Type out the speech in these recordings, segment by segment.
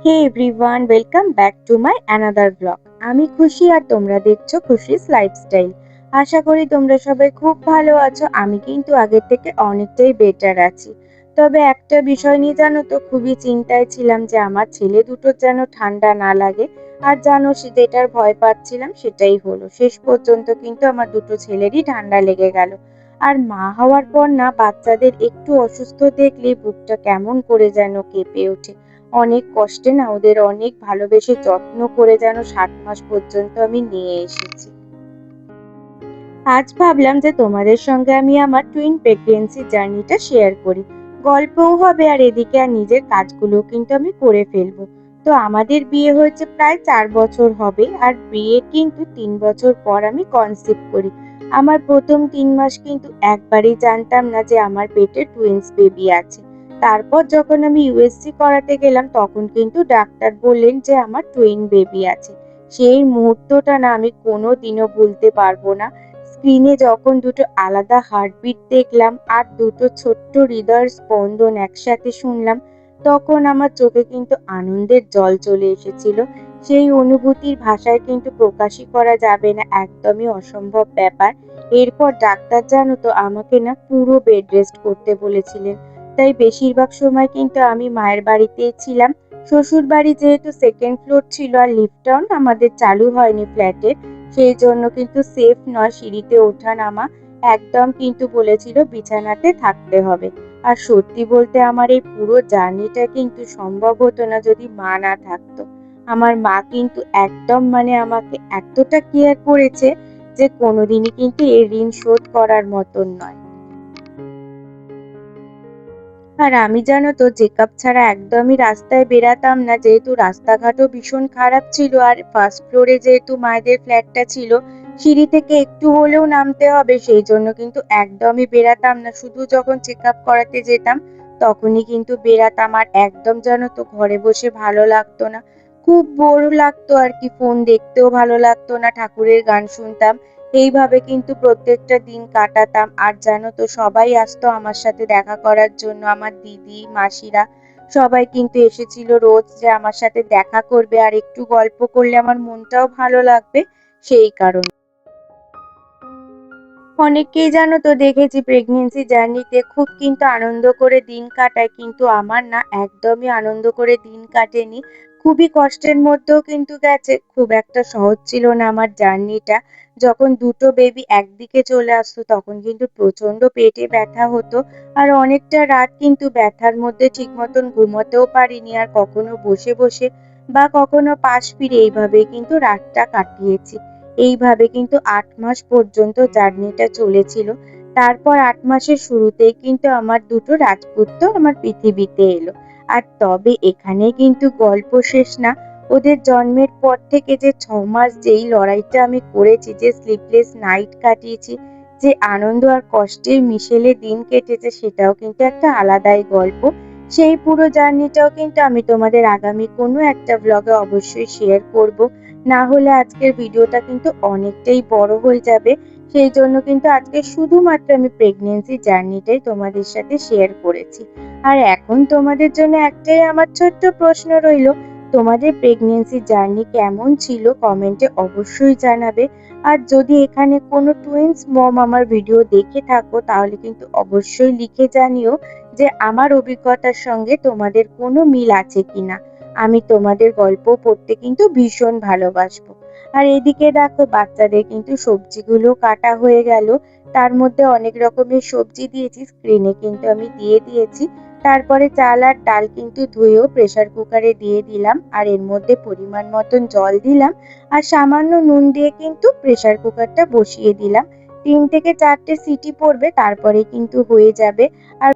Hey everyone, welcome back to my another blog. আমি খুশি আর তোমরা দেখছো খুশিস লাইফস্টাইল। আশা করি তোমরা সবাই খুব ভালো আছো। আমি কিন্তু আগের থেকে অনেকটাই বেটার আছি। তবে একটা বিষয় নিয়ে জানো তো খুবই চিন্তায় ছিলাম যে আমার ছেলে দুটোর যেন ঠান্ডা না লাগে। আর জানো যেটার ভয় পাচ্ছিলাম সেটাই হলো, শেষ পর্যন্ত কিন্তু আমার দুটো ছেলেরই ঠান্ডা লেগে গেল। আর মা হওয়ার পর না বাচ্চাদের একটু অসুস্থ দেখলে বুকটা কেমন করে যেন কেঁপে ওঠে। অনেক কষ্টে না ওদের অনেক ভালোবেসে যত্ন করে যেন ৭ মাস পর্যন্ত আমি নিয়ে এসেছি। আজ ভাবলাম যে তোমাদের সঙ্গে আমি আমার টুইন প্রেগন্যান্সি জার্নিটা শেয়ার করি। গল্পও হবে আর এদিকে আর নিজের কাজগুলোও কিন্তু আমি করে ফেলবো। তো আমাদের বিয়ে হয়েছে প্রায় ৪ বছর হবে, আর বিয়ের কিন্তু ৩ বছর পর আমি কনসিভ করি। আমার প্রথম ৩ মাস কিন্তু একবারেই জানতাম না যে আমার পেটে টুইন্স বেবি আছে। তারপর যখন আমি ইউএসজি করাতে গেলাম তখন কিন্তু ডাক্তার বললেন যে আমার টুইন বেবি আছে। সেই মুহূর্তটা না আমি কোনোদিনও ভুলতে পারবো না। স্ক্রিনে যখন দুটো আলাদা হার্টবিট দেখলাম আর দুটো ছোট্ট হৃদয়ের স্পন্দন একসাথে শুনলাম, তখন আমার চোখে কিন্তু আনন্দের জল চলে এসেছিল। সেই অনুভূতির ভাষায় কিন্তু প্রকাশই করা যাবে না, একদমই অসম্ভব ব্যাপার। এরপর ডাক্তার জানো তো আমাকে না পুরো বেড রেস্ট করতে বলেছিলেন। তাই বেশিরভাগ সময় কিন্তু আমি মায়ের বাড়িতেই ছিলাম। শ্বশুর বাড়ি যেহেতু সেকেন্ড ফ্লোর ছিল আর লিফটটাও না আমাদের চালু হয়নি ফ্ল্যাটের, সেই জন্য কিন্তু সেফ নয় সিঁড়িতে ওঠা নামা। একদম কিন্তু বলেছিল বিছানাতে থাকতে হবে। আর সত্যি বলতে আমার এই পুরো জার্নিটা কিন্তু সম্ভব হতো না যদি মা না থাকতো। আমার মা কিন্তু একদম আমাকে এতটা কেয়ার করেছে যে কোনোদিনই কিন্তু এর ঋণ শোধ করার মতন নয়। আর আমি জানো তো চেকআপ ছাড়া একদমই রাস্তায় বেরাতাম না, যেহেতু রাস্তাঘাটও ভীষণ খারাপ ছিল আর ফার্স্ট ফ্লোরে যেহেতু মায়েদের ফ্ল্যাটটা ছিল, সিঁড়ি থেকে একটু হলেও নামতে হবে, সেই জন্য কিন্তু একদমই বেরাতাম না। শুধু যখন চেকআপ করাতে যেতাম তখনই কিন্তু বেরাতাম। আর একদম জানো তো ঘরে বসে ভালো লাগতো না, খুব বোর লাগতো আর কি, ফোন দেখতেও ভালো লাগতো না, ঠাকুরের গান শুনতাম। এইভাবে কিন্তু প্রত্যেকটা দিন কাটাতাম। আর জানো তো সবাই আসতো আমার সাথে দেখা করার জন্য, আমার দিদি মাসিরা সবাই কিন্তু এসেছিল রোজ, যে আমার সাথে দেখা করবে আর একটু গল্প করলে আমার মনটাও ভালো লাগবে, সেই কারণে। অনেককেই জানো তো দেখেছি প্রেগনেন্সি জার্নিতে খুব কিন্তু আনন্দ করে দিন কাটায়, কিন্তু আমার না একদমই আনন্দ করে দিন কাটেনি। খুবই কষ্টের মধ্যেও কিন্তু গেছে, খুব একটা সহজ ছিল না আমার জার্নিটা। যখন দুটো বেবি একদিকে চলে আসতো তখন কিন্তু প্রচন্ড পেটে ব্যথা হতো। আর অনেকটা রাত কিন্তু ব্যথার মধ্যে ঠিক মতন ঘুমোতেও পারিনি, আর কখনো বসে বসে বা কখনো পাশ ফিরে এইভাবেই কিন্তু রাতটা কাটিয়েছি। এইভাবে কিন্তু ৮ মাস পর্যন্ত জার্নিটা চলেছিল। তারপর ৮ মাসের শুরুতেই কিন্তু আমার দুটো রাজপুত্র আমার পৃথিবীতে এলো। আর তবে এখানে কিন্তু গল্প শেষ না। ওদের জন্মের পর থেকে যে ৬ মাস যেই লড়াইটা আমি করেছি, যে স্লিপলেস নাইট কাটিয়েছি, যে আনন্দ আর কষ্টের মিশেলে দিন কেটেছে, সেটাও কিন্তু একটা আলাদাই গল্প। সেই পুরো জার্নিটাও কিন্তু আমি তোমাদের আগামী কোনো একটা ব্লগে অবশ্যই শেয়ার করব। না হলে আজকের ভিডিওটা কিন্তু অনেকটাই বড় হয়ে যাবে। সেই জন্য কিন্তু আজকে শুধুমাত্র আমি প্রেগন্যান্সি জার্নিটাই তোমাদের সাথে শেয়ার করেছি। আর এখন তোমাদের জন্য একটাই আমার ছোট্ট প্রশ্ন রইল, তোমাদের প্রেগন্যান্সি জার্নি কেমন ছিল কমেন্টে অবশ্যই জানাবে। আর যদি এখানে কোনো টুইন্স মম আমার ভিডিও দেখে থাকো তাহলে কিন্তু অবশ্যই লিখে জানিও যে আমার অভিজ্ঞতার সঙ্গে তোমাদের কোনো মিল আছে কিনা। আমি তোমাদের গল্প পড়তে কিন্তু ভীষণ ভালোবাসবো। আর এদিকে দেখো বাচ্চাদের কিন্তু সবজিগুলো কাটা হয়ে গেল। তার মধ্যে অনেক রকমের সবজি দিয়েছি, স্ক্রিনে কিন্তু আমি দিয়ে দিয়েছি। তারপরে চাল আর ডাল কিন্তু ধুয়েও প্রেসার কুকারে দিয়ে দিলাম, আর এর মধ্যে পরিমাণ মতন জল দিলাম আর সামান্য নুন দিয়ে কিন্তু প্রেসার কুকারটা বসিয়ে দিলাম। ৩ থেকে ৪টে সিটি পড়বে, তারপরে কিন্তু হয়ে যাবে। আর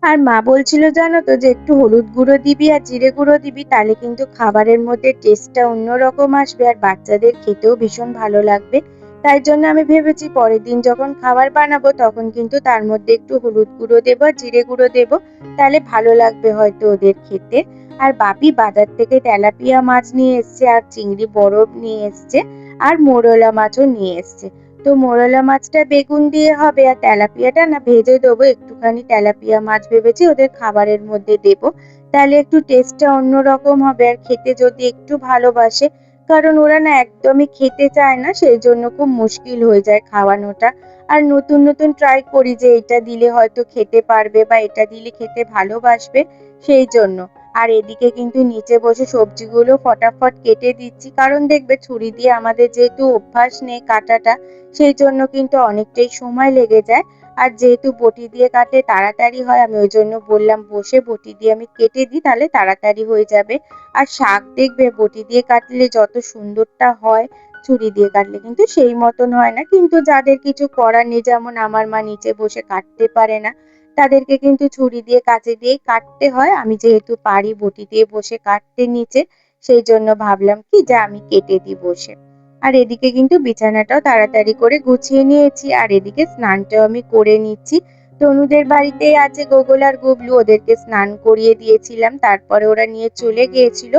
আর মা বলছিল জানো তো যে একটু হলুদ গুঁড়ো দিবি আর জিরে গুঁড়ো দিবি, তাহলে কিন্তু খাবারের মধ্যে টেস্টটা অন্যরকম আসবে আর বাচ্চাদের খেতেও ভীষণ ভালো লাগবে। তাই জন্য আমি ভেবেছি পরের দিন যখন খাবার বানাবো তখন কিন্তু তার মধ্যে একটু হলুদ গুঁড়ো দেবো আর জিরে গুঁড়ো দেবো, তাহলে ভালো লাগবে হয়তো ওদের খেতে। আর বাপি বাজার থেকে তেলাপিয়া মাছ নিয়ে এসছে আর চিংড়ি বরফ নিয়ে এসছে আর মোরলা মাছও নিয়ে এসছে। তো মোরলা মাছটা বেগুন দিয়ে হবে আর তেলাপিয়াটা না ভেজে দেবো, একটুখানি তেলাপিয়া মাছ ভেবেছি ওদের খাবারের মধ্যে দেবো। তাহলে একটু টেস্টটা অন্যরকম হবে আর খেতে যদি একটু ভালোবাসে, কারণ ওরা না একদমই খেতে চায় না, সেই জন্য খুব মুশকিল হয়ে যায় খাওয়ানোটা। আর নতুন নতুন ট্রাই করি যে এটা দিলে হয়তো খেতে পারবে বা এটা দিলে খেতে ভালোবাসবে, সেই জন্য। আর এদিকে কিন্তু নিচে বসে সবজিগুলো ফটাফট কেটে দিচ্ছি, কারণ দেখবে ছুরি দিয়ে আমাদের যেহেতু অভ্যাস নেই কাটাটা, সেই জন্য কিন্তু অনেকটাই সময় লেগে যায়। আর যেহেতু বটি দিয়ে কাটলে তাড়াতাড়ি হয়, আমি ওই জন্য বললাম বসে বটি দিয়ে আমি কেটে দিই, তাহলে তাড়াতাড়ি হয়ে যাবে। আর শাক দেখবে বটি দিয়ে কাটলে যত সুন্দরটা হয়, ছুরি দিয়ে কাটলে কিন্তু সেই মতন হয় না। কিন্তু যাদের কিছু করার নেই, যেমন আমার মা নিচে বসে কাটতে পারে না, তাদেরকে কিন্তু ছুরি দিয়ে কাঁচি দিয়েই কাটতে হয়। আমি যেহেতু পারি বটি দিয়ে বসে কাটতে নিচে, সেই জন্য ভাবলাম কি যে আমি কেটে দিই বসে। আর এদিকে কিন্তু বিছানাটাও তাড়াতাড়ি করে গুছিয়ে নিয়েছি, আর এদিকে স্নানটাও আমি করে নিচ্ছি। তনুদের বাড়িতেই আছে গোগল আর গুবলু, ওদেরকে স্নান করিয়ে দিয়েছিলাম, তারপরে ওরা নিয়ে চলে গিয়েছিল।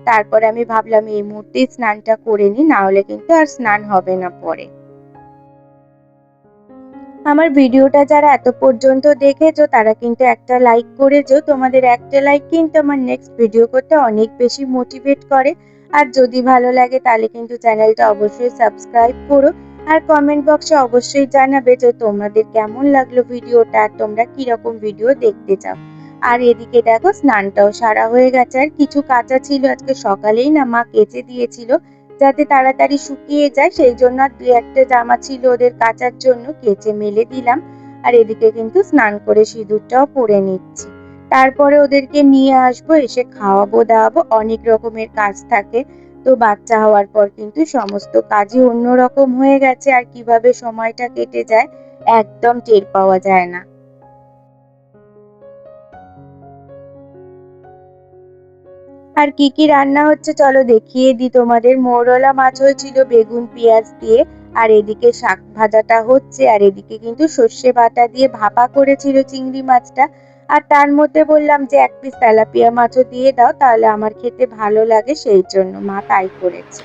তারপরে আমি ভাবলাম এই মুহূর্তেই স্নানটা করে নিই, না হলে কিন্তু আর স্নান হবে না পরে। আমার ভিডিওটা যারা এত পর্যন্ত দেখেছো তারা কিন্তু একটা লাইক করেছো, তোমাদের একটা লাইক কিন্তু আমার নেক্সট ভিডিও করতে অনেক বেশি মোটিভেট করে। আর যদি ভালো লাগে তাহলে কিন্তু চ্যানেলটা অবশ্যই সাবস্ক্রাইব করো। আর কমেন্ট বক্সে অবশ্যই জানাবে যে তোমাদের কেমন লাগলো ভিডিওটা, আর তোমরা কিরকম ভিডিও দেখতে চাও। আর এদিকে দেখো স্নানটাও সারা হয়ে গেছে, আর কিছু কাঁচা ছিল আজকে সকালেই না মা কেচে দিয়েছিল, যাতে তাড়াতাড়ি শুকিয়ে যায়, সেই জন্য আর দুই একটা জামা ছিল ওদের কাচার জন্য, কেচে মেলে দিলাম। আর এদিকে কিন্তু স্নান করে সিঁদুরটাও পরে নিচ্ছি। তারপরে ওদেরকে নিয়ে আসবো, এসে খাওয়াবো দাওয়াবো, অনেক রকমের কাজ থাকে। তো বাচ্চা হওয়ার পর কিন্তু সমস্ত কাজই অন্যরকম হয়ে গেছে, আর কিভাবে সময়টা কেটে যায় একদম টের পাওয়া যায় না। আর কি কি রান্না হচ্ছে চলো দেখিয়ে দিই তোমাদের। মোরলা মাছ হয়েছিল বেগুন পেঁয়াজ দিয়ে, আর এদিকে শাক ভাজাটা হচ্ছে, আর এদিকে কিন্তু সর্ষে বাটা দিয়ে ভাপা করেছিল চিংড়ি মাছটা। আর তার মধ্যে বললাম যে এক পিস তেলাপিয়া মাছও দিয়ে দাও, তাহলে আমার খেতে ভালো লাগে, সেই জন্য মা তাই করেছে।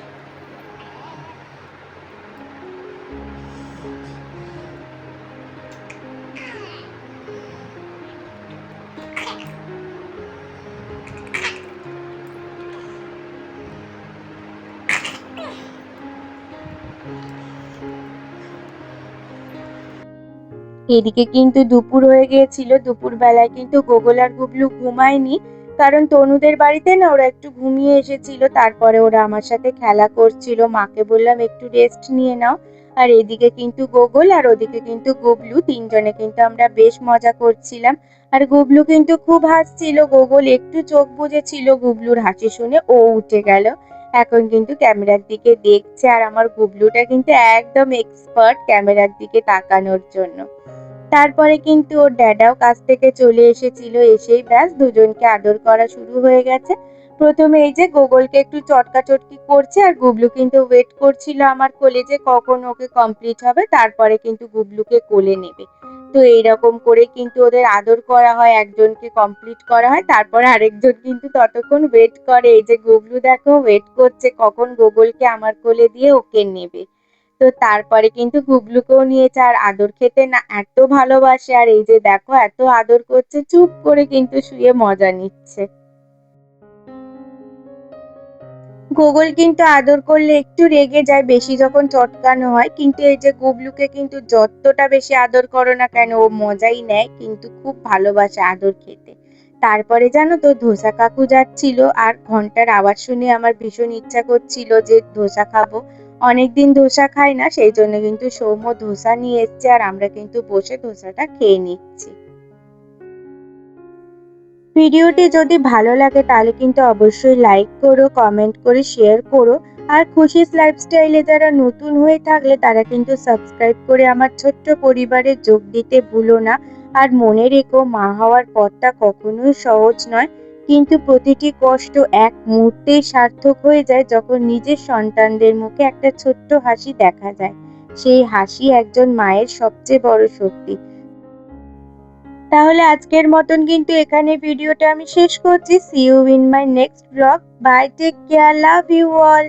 এদিকে কিন্তু দুপুর হয়ে গিয়েছিল, দুপুর বেলায় কিন্তু গোগল আর গুবলু ঘুমায়নি, কারণ তনুদের বাড়িতে না ওরা একটু ঘুমিয়ে এসেছিল, তারপরে ওরা আমার সাথে খেলা করছিল, মাকে বললাম একটু রেস্ট নিয়ে নাও। আর এদিকে কিন্তু গোগল আর ওদিকে কিন্তু গুবলু, তিনজনে কিন্তু আমরা বেশ মজা করছিলাম। আর গুবলু কিন্তু খুব হাসছিল, গোগল একটু চোখ বুজেছিল গুবলুর হাসি শুনে, ও উঠে গেল, এখন কিন্তু ক্যামেরার দিকে দেখছে। আর আমার গুবলুটা কিন্তু একদম এক্সপার্ট ক্যামেরার দিকে তাকানোর জন্য। তারপরে কিন্তু ওর ড্যাডাও কাজ থেকে চলে এসেছিল, এসেই ব্যাস দুজনকে আদর করা শুরু হয়ে গেছে। প্রথমে এই যে গোগলকে একটু চটকাচটকি করছে, আর গুবলু কিন্তু ওয়েট করছিল আমার কোলে যে কখন ওকে কমপ্লিট হবে, তারপরে কিন্তু গুবলুকে কোলে নেবে। তো এইরকম করে কিন্তু ওদের আদর করা হয়, একজনকে কমপ্লিট করা হয়, তারপরে আরেকজন কিন্তু ততক্ষণ ওয়েট করে। এই যে গুবলু দেখো ওয়েট করছে কখন গোগলকে আমার কোলে দিয়ে ওকে নেবে। তো তারপরে কিন্তু গুবলুকেও নিয়েছে, আর আদর খেতে না এত ভালোবাসে, আর এই যে দেখো এত আদর করছে, চুপ করে কিন্তু শুয়ে মজা নিচ্ছে। গোগল কিন্তু আদর করলে একটু রেগে যায় বেশি যখন চটকানো হয়, কিন্তু এই যে গুবলুকে কিন্তু যতটা বেশি আদর করো না কেন ও মজাই নেয়, কিন্তু খুব ভালোবাসে আদর খেতে। তারপরে জানো তো ধোসা কাকু যাচ্ছিল, আর ঘন্টার আওয়াজ শুনে আমার ভীষণ ইচ্ছা করছিল যে ধোসা খাবো, অনেকদিন ধোসা খাই না, সেই জন্য কিন্তু সৌম্য ধোসা নিয়ে এসছে, আর আমরা কিন্তু বসে ধোসাটা খেয়ে নিচ্ছি। ভিডিওটি যদি ভালো লাগে তাহলে কিন্তু অবশ্যই লাইক করো, কমেন্ট করে শেয়ার করো। আর খুশিস লাইফস্টাইলে যারা নতুন হয়ে থাকলে তারা কিন্তু সাবস্ক্রাইব করে আমার ছোট্ট পরিবারে যোগ দিতে ভুলো না। আর মনে রেখো মা হওয়ার পথটা কখনোই সহজ নয়, কিন্তু প্রতিটি কষ্ট এক মুহূর্তেই সার্থক হয়ে যায় যখন নিজের সন্তানদের মুখে একটা ছোট্ট হাসি দেখা যায়। সেই হাসি একজন মায়ের সবচেয়ে বড় শক্তি। তাহলে আজকের মতন কিন্তু এখানে ভিডিওটা আমি শেষ করছি। See you in my next blog. Bye, take care, love you all.